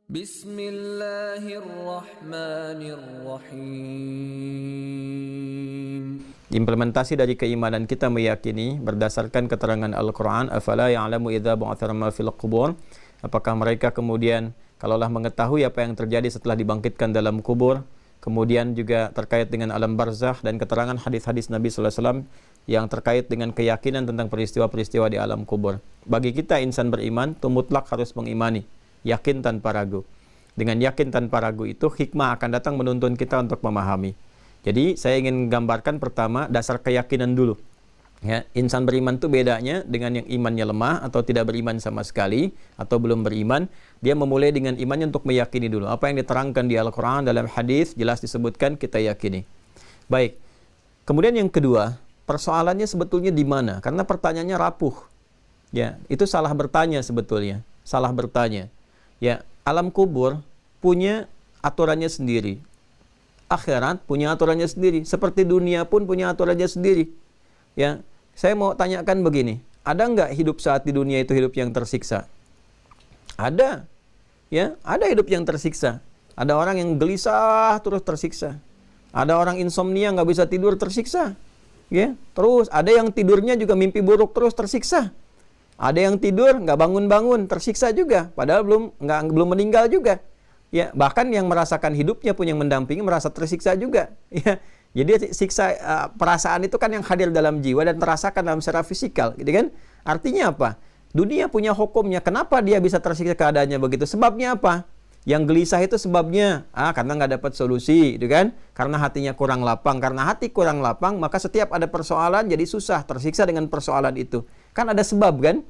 Bismillahirrahmanirrahim. Implementasi dari keimanan kita meyakini berdasarkan keterangan Al-Quran, afala ya'lamu idza bu'athara ma fil qubur. Apakah mereka kemudian kalaulah mengetahui apa yang terjadi setelah dibangkitkan dalam kubur, kemudian juga terkait dengan alam barzakh dan keterangan hadis-hadis Nabi sallallahu alaihi wasallam yang terkait dengan keyakinan tentang peristiwa-peristiwa di alam kubur. Bagi kita insan beriman itu mutlak harus mengimani, yakin tanpa ragu. Dengan yakin tanpa ragu itu hikmah akan datang menuntun kita untuk memahami. Jadi saya ingin gambarkan pertama dasar keyakinan dulu. Ya, insan beriman itu bedanya dengan yang imannya lemah atau tidak beriman sama sekali atau belum beriman. Dia memulai dengan imannya untuk meyakini dulu. Apa yang diterangkan di Al-Quran dalam hadis jelas disebutkan, kita yakini. Baik. Kemudian yang kedua, persoalannya sebetulnya di mana? Karena pertanyaannya rapuh. Ya, itu salah bertanya sebetulnya. Salah bertanya. Ya, alam kubur punya aturannya sendiri. Akhirat punya aturannya sendiri. Seperti dunia pun punya aturannya sendiri. Ya, saya mau tanyakan begini. Ada nggak hidup saat di dunia itu hidup yang tersiksa? Ada. Ya, ada hidup yang tersiksa. Ada orang yang gelisah terus tersiksa. Ada orang insomnia nggak bisa tidur tersiksa. Ya, terus ada yang tidurnya juga mimpi buruk terus tersiksa. Ada yang tidur nggak bangun-bangun tersiksa juga. Padahal belum meninggal juga. Ya, bahkan yang merasakan hidupnya pun yang mendampingi merasa tersiksa juga. Ya, jadi siksa perasaan itu kan yang hadir dalam jiwa dan terasakan dalam secara fisikal, gitu kan? Artinya apa? Dunia punya hukumnya. Kenapa dia bisa tersiksa keadaannya begitu? Sebabnya apa? Yang gelisah itu sebabnya karena nggak dapat solusi, gitu kan? Karena hatinya kurang lapang. Karena hati kurang lapang, maka setiap ada persoalan jadi susah, tersiksa dengan persoalan itu. Kan ada sebab kan?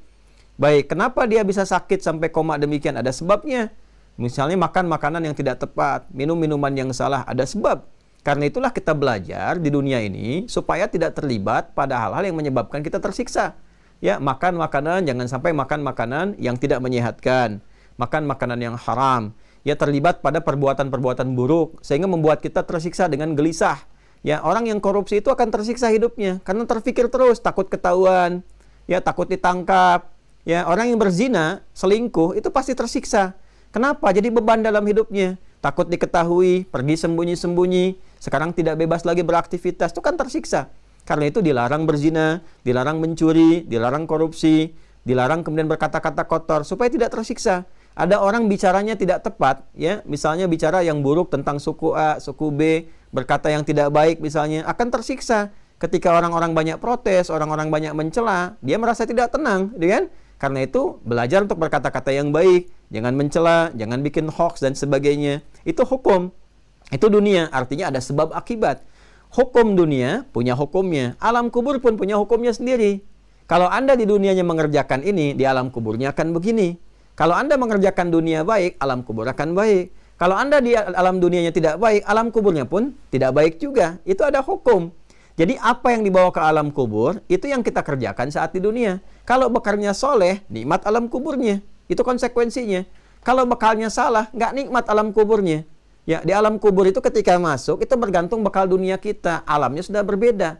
Baik, kenapa dia bisa sakit sampai koma demikian? Ada sebabnya. Misalnya makan makanan yang tidak tepat, minum minuman yang salah, ada sebab. Karena itulah kita belajar di dunia ini supaya tidak terlibat pada hal-hal yang menyebabkan kita tersiksa. Ya, makan makanan, jangan sampai makan makanan yang tidak menyehatkan. Makan makanan yang haram. Ya, terlibat pada perbuatan-perbuatan buruk sehingga membuat kita tersiksa dengan gelisah. Ya, orang yang korupsi itu akan tersiksa hidupnya karena terfikir terus, takut ketahuan, ya, takut ditangkap. Ya, orang yang berzina, selingkuh itu pasti tersiksa. Kenapa? Jadi beban dalam hidupnya. Takut diketahui, pergi sembunyi-sembunyi. Sekarang tidak bebas lagi beraktivitas. Itu kan tersiksa. Karena itu dilarang berzina, dilarang mencuri, dilarang korupsi, dilarang kemudian berkata-kata kotor supaya tidak tersiksa. Ada orang bicaranya tidak tepat, ya, misalnya bicara yang buruk tentang suku A, suku B, berkata yang tidak baik misalnya, akan tersiksa. Ketika orang-orang banyak protes, orang-orang banyak mencela, dia merasa tidak tenang, gitu kan? Karena itu belajar untuk berkata-kata yang baik, jangan mencela, jangan bikin hoax dan sebagainya. Itu hukum, itu dunia, artinya ada sebab akibat. Hukum dunia punya hukumnya, alam kubur pun punya hukumnya sendiri. Kalau Anda di dunianya mengerjakan ini, di alam kuburnya akan begini. Kalau Anda mengerjakan dunia baik, alam kubur akan baik. Kalau Anda di alam dunianya tidak baik, alam kuburnya pun tidak baik juga. Itu ada hukum. Jadi apa yang dibawa ke alam kubur, itu yang kita kerjakan saat di dunia. Kalau bekalnya soleh, nikmat alam kuburnya. Itu konsekuensinya. Kalau bekalnya salah, nggak nikmat alam kuburnya. Ya, di alam kubur itu ketika masuk, itu bergantung bekal dunia kita. Alamnya sudah berbeda.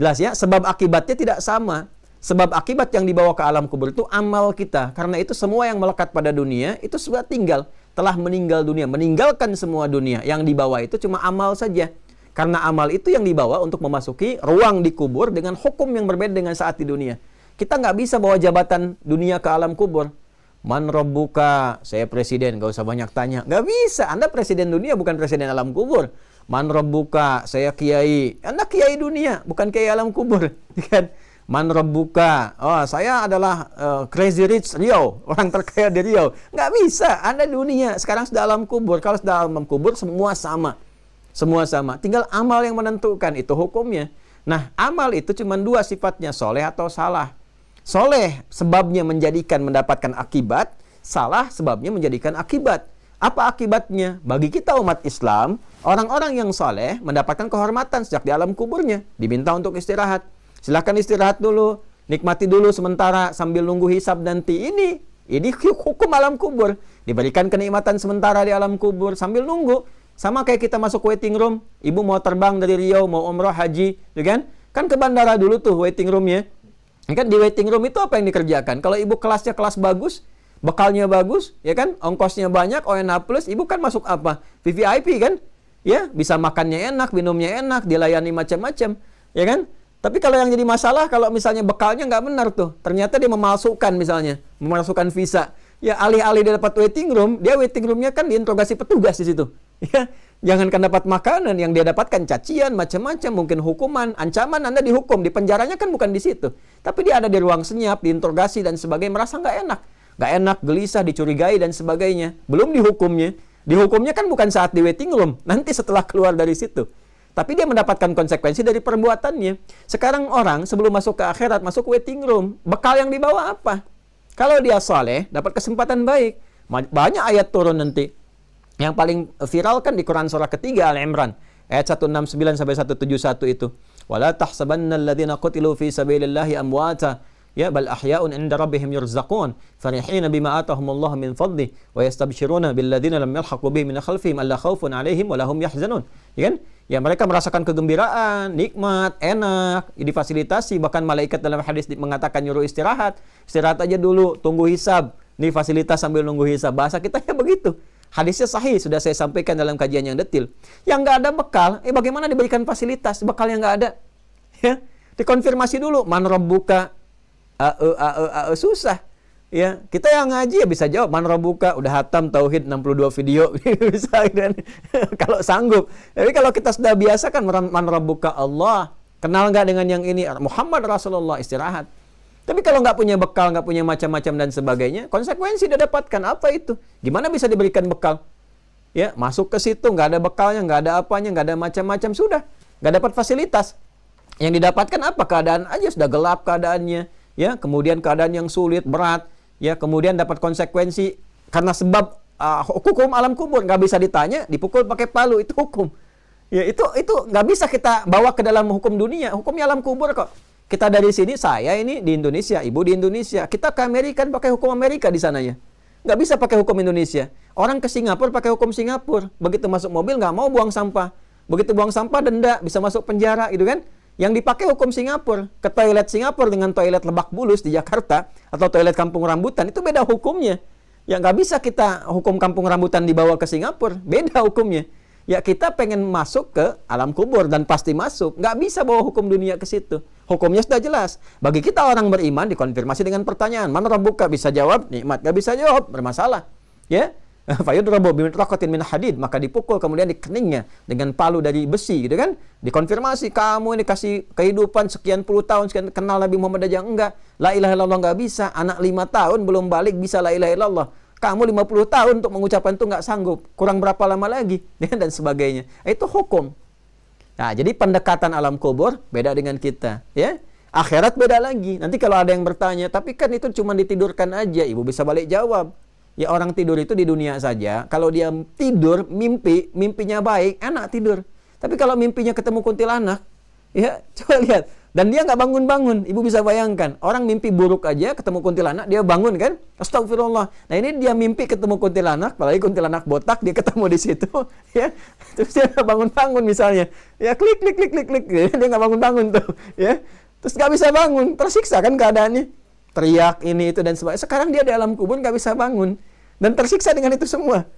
Jelas ya, sebab akibatnya tidak sama. Sebab akibat yang dibawa ke alam kubur itu amal kita. Karena itu semua yang melekat pada dunia, itu sudah tinggal. Telah meninggal dunia, meninggalkan semua dunia. Yang dibawa itu cuma amal saja. Karena amal itu yang dibawa untuk memasuki ruang di kubur dengan hukum yang berbeda dengan saat di dunia. Kita nggak bisa bawa jabatan dunia ke alam kubur. Man rabbuka, saya presiden, nggak usah banyak tanya. Nggak bisa, Anda presiden dunia bukan presiden alam kubur. Man rabbuka, saya kiai. Anda kiai dunia, bukan kiai alam kubur. Man rabbuka, oh saya adalah Crazy Rich Riau, orang terkaya di Riau. Nggak bisa, Anda dunia, sekarang sudah alam kubur. Kalau sudah alam kubur, semua sama. Semua sama, tinggal amal yang menentukan, itu hukumnya. Nah, amal itu cuma dua sifatnya, soleh atau salah. Soleh sebabnya mendapatkan akibat, salah sebabnya menjadikan akibat. Apa akibatnya? Bagi kita umat Islam, orang-orang yang soleh mendapatkan kehormatan sejak di alam kuburnya. Diminta untuk istirahat. Silahkan istirahat dulu, nikmati dulu sementara sambil nunggu hisab nanti. Ini hukum alam kubur. Diberikan kenikmatan sementara di alam kubur sambil nunggu. Sama kayak kita masuk waiting room, ibu mau terbang dari Riau, mau umroh, haji, kan? Kan ke bandara dulu tuh waiting roomnya. Kan di waiting room itu apa yang dikerjakan? Kalau ibu kelasnya kelas bagus, bekalnya bagus, ya kan? Ongkosnya banyak, ONA plus, ibu kan masuk apa? VVIP kan? Ya, bisa makannya enak, minumnya enak, dilayani macam-macam, ya kan? Tapi kalau yang jadi masalah, kalau misalnya bekalnya nggak benar tuh, ternyata dia memalsukan misalnya, memalsukan visa. Ya, alih-alih dia dapat waiting room, dia waiting roomnya kan diinterogasi petugas di situ. Ya, jangankan dapat makanan, yang dia dapatkan cacian, macam-macam, mungkin hukuman, ancaman Anda dihukum, di penjaranya kan bukan di situ. Tapi dia ada di ruang senyap, diinterogasi dan sebagainya, merasa nggak enak. Nggak enak, gelisah, dicurigai dan sebagainya. Belum dihukumnya. Dihukumnya kan bukan saat di waiting room, nanti setelah keluar dari situ. Tapi dia mendapatkan konsekuensi dari perbuatannya. Sekarang orang sebelum masuk ke akhirat, masuk waiting room, bekal yang dibawa apa? Kalau dia saleh, dapat kesempatan baik. Banyak ayat turun nanti. Yang paling viral kan di Quran surah ketiga Al-Imran. Ayat 169 sampai 171 itu. Wala tahsabanna alladhina qutilu fi sabilillahi amwata. Ya bal ahya'un 'inda rabbihim yurzaqun farihina bima atahumullahu min fadli wa yastabshiruna billadzina lam yalhaqu bihim min khalfihim alla khaufun 'alaihim wa lahum yahzanun. Ya kan? Ya mereka merasakan kegembiraan, nikmat, enak, difasilitasi, bahkan malaikat dalam hadis mengatakan nyuruh istirahat. Istirahat aja dulu, tunggu hisab. Nih fasilitas sambil nunggu hisab. Bahasa kita ya begitu. Hadisnya sahih, sudah saya sampaikan dalam kajian yang detil. Yang nggak ada bekal, bagaimana diberikan fasilitas? Bekal yang nggak ada. Ya, dikonfirmasi dulu, man rabbuka, susah. Ya, kita yang ngaji ya bisa jawab, man rabbuka, udah hatam tauhid 62 video bisa dan kalau sanggup. Tapi kalau kita sudah biasa kan man rabbuka Allah, kenal nggak dengan yang ini Muhammad Rasulullah, istirahat. Tapi kalau nggak punya bekal, nggak punya macam-macam dan sebagainya, konsekuensi dia dapatkan apa itu? Gimana bisa diberikan bekal? Ya, masuk ke situ nggak ada bekalnya, nggak ada apanya, nggak ada macam-macam, sudah nggak dapat fasilitas. Yang didapatkan apa? Keadaan aja sudah gelap keadaannya, ya. Kemudian keadaan yang sulit, berat, ya. Kemudian dapat konsekuensi karena sebab hukum alam kubur, nggak bisa ditanya, dipukul pakai palu, itu hukum. Ya, itu nggak bisa kita bawa ke dalam hukum dunia, hukumnya alam kubur kok. Kita dari sini, saya ini di Indonesia, ibu di Indonesia. Kita ke Amerika pakai hukum Amerika di sananya. Nggak bisa pakai hukum Indonesia. Orang ke Singapura pakai hukum Singapura. Begitu masuk mobil nggak mau buang sampah. Begitu buang sampah denda, bisa masuk penjara gitu kan. Yang dipakai hukum Singapura. Ke toilet Singapura dengan toilet Lebak Bulus di Jakarta atau toilet Kampung Rambutan, itu beda hukumnya. Ya nggak bisa kita hukum Kampung Rambutan dibawa ke Singapura. Beda hukumnya. Ya kita pengen masuk ke alam kubur dan pasti masuk. Nggak bisa bawa hukum dunia ke situ. Hukumnya sudah jelas. Bagi kita orang beriman dikonfirmasi dengan pertanyaan. Man rabbuka, bisa jawab, nikmat. Nggak bisa jawab, bermasalah. Ya. Fayudrabu bimitraqatin min hadid, maka dipukul kemudian di keningnya dengan palu dari besi gitu kan. Dikonfirmasi, kamu ini kasih kehidupan sekian puluh tahun, sekian kenal Nabi Muhammad aja enggak. La ilaha illallah nggak bisa. Anak 5 tahun belum balik bisa la ilaha illallah. Kamu 50 tahun untuk mengucapkan itu nggak sanggup. Kurang berapa lama lagi? Dan sebagainya. Itu hukum. Nah, jadi pendekatan alam kubur beda dengan kita. Ya, akhirat beda lagi. Nanti kalau ada yang bertanya, tapi kan itu cuma ditidurkan aja. Ibu bisa balik jawab. Ya, orang tidur itu di dunia saja. Kalau dia tidur, mimpinya baik, enak tidur. Tapi kalau mimpinya ketemu kuntilanak, ya coba lihat. Dan dia nggak bangun-bangun. Ibu bisa bayangkan. Orang mimpi buruk aja ketemu kuntilanak, dia bangun kan? Astagfirullah. Nah ini dia mimpi ketemu kuntilanak, apalagi kuntilanak botak, dia ketemu di situ. Ya, terus dia nggak bangun-bangun misalnya. Ya klik. Dia nggak bangun-bangun tuh. Ya, terus nggak bisa bangun. Tersiksa kan keadaannya. Teriak ini, itu, dan sebagainya. Sekarang dia di alam kubur nggak bisa bangun. Dan tersiksa dengan itu semua.